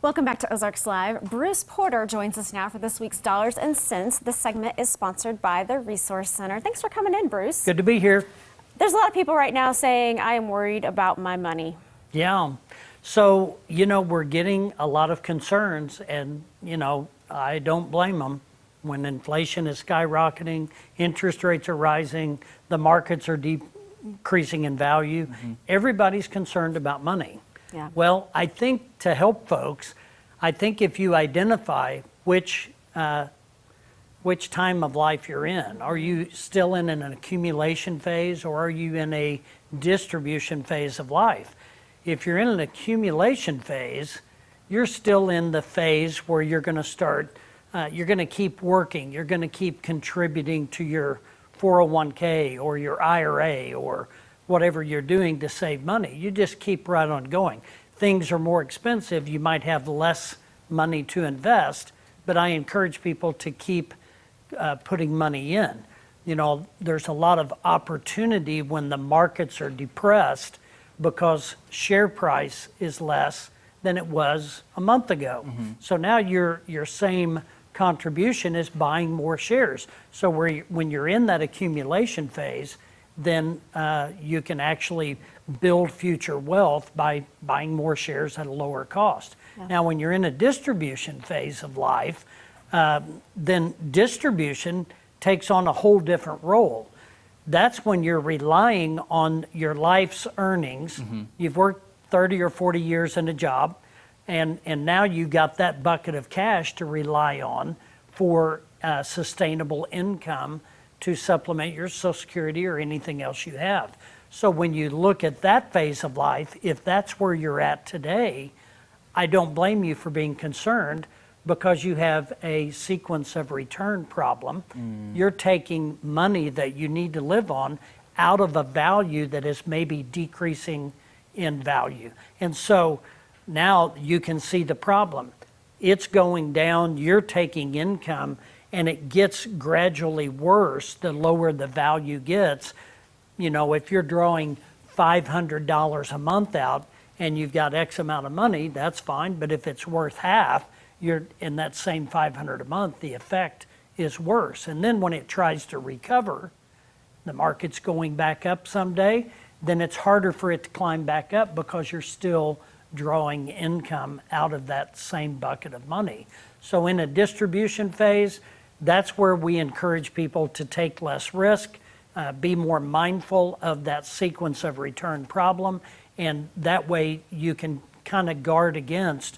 Welcome back to Ozarks Live. Bruce Porter joins us now for this week's Dollars and Cents. This segment is sponsored by the Resource Center. Thanks for coming in, Bruce. Good to be here. There's a lot of people right now saying, I am worried about my money. Yeah. So, we're getting a lot of concerns, and, I don't blame them. When inflation is skyrocketing, interest rates are rising, the markets are decreasing in value, everybody's concerned about money. Yeah. Well, I think to help folks, I think if you identify which time of life you're in, are you still in an accumulation phase or are you in a distribution phase of life? If you're in an accumulation phase, you're still in the phase where you're going to start, you're going to keep working, you're going to keep contributing to your 401k or your IRA or whatever you're doing to save money. You just keep right on going. Things are more expensive, you might have less money to invest, but I encourage people to keep putting money in. There's a lot of opportunity when the markets are depressed because share price is less than it was a month ago. So now your same contribution is buying more shares. So when you're in that accumulation phase, then you can actually build future wealth by buying more shares at a lower cost. Yeah. Now, when you're in a distribution phase of life, then distribution takes on a whole different role. That's when you're relying on your life's earnings. You've worked 30 or 40 years in a job, and now you got that bucket of cash to rely on for sustainable income to supplement your Social Security or anything else you have. So when you look at that phase of life, if that's where you're at today, I don't blame you for being concerned because you have a sequence of return problem. You're taking money that you need to live on out of a value that is maybe decreasing in value. And so now you can see the problem. It's going down, you're taking income, and it gets gradually worse the lower the value gets. If you're drawing $500 a month out and you've got X amount of money, that's fine. But if it's worth half, you're in that same $500 a month, the effect is worse. And then when it tries to recover, the market's going back up someday, then it's harder for it to climb back up because you're still drawing income out of that same bucket of money. So in a distribution phase, that's where we encourage people to take less risk, be more mindful of that sequence of return problem, and that way you can kind of guard against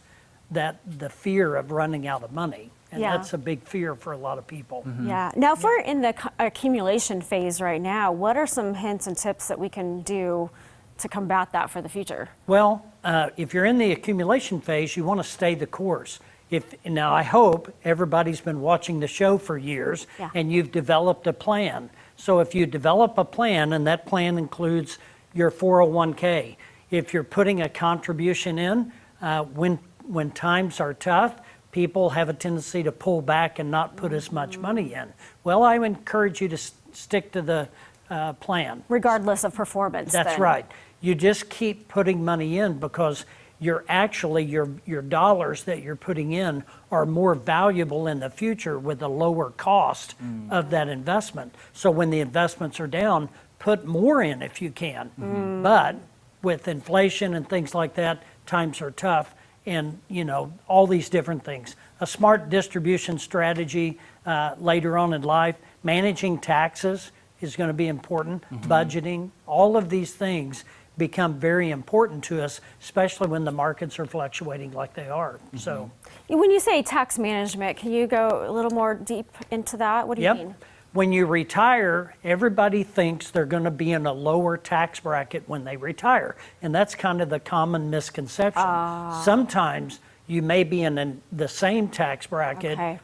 the fear of running out of money. And that's a big fear for a lot of people. Yeah. Now, if we're in the accumulation phase right now, what are some hints and tips that we can do to combat that for the future? Well, if you're in the accumulation phase, you want to stay the course. Now, I hope everybody's been watching the show for years and you've developed a plan. So if you develop a plan, and that plan includes your 401k, if you're putting a contribution in, when times are tough, people have a tendency to pull back and not put as much money in. Well, I would encourage you to stick to the plan. Regardless of performance. That's right. You just keep putting money in because you're actually, your dollars that you're putting in are more valuable in the future with a lower cost of that investment. So when the investments are down, put more in if you can. But with inflation and things like that, times are tough, and all these different things. A smart distribution strategy later on in life, managing taxes is going to be important, budgeting, all of these things become very important to us, especially when the markets are fluctuating like they are. So, when you say tax management, can you go a little more deep into that? What do you mean? When you retire, everybody thinks they're going to be in a lower tax bracket when they retire, and that's kind of the common misconception. Sometimes you may be in the same tax bracket,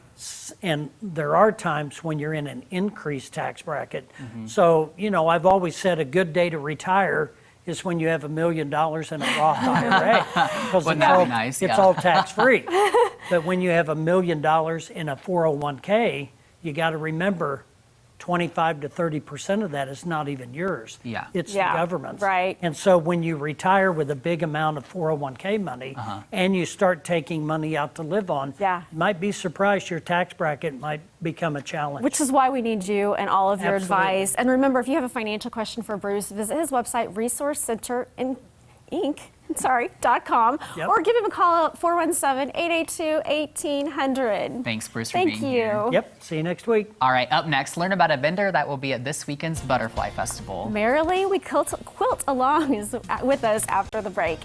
and there are times when you're in an increased tax bracket. So, I've always said a good day to retire is when you have $1 million in a Roth IRA, because it's all tax-free. But when you have $1 million in a 401k, you got to remember 25 to 30% of that is not even yours. Yeah. It's Yeah, the government's. right. And so when you retire with a big amount of 401k money and you start taking money out to live on, Yeah. you might be surprised your tax bracket might become a challenge. Which is why we need you and all of your Absolutely. advice. And remember, if you have a financial question for Bruce, visit his website, resourcecenterinc.com, Yep. or give him a call at 417-882-1800. Thanks, Bruce, for Thank being you. here. Yep, see you next week. All right, up next, learn about a vendor that will be at this weekend's Butterfly Festival. Merrily, we quilt along with us after the break.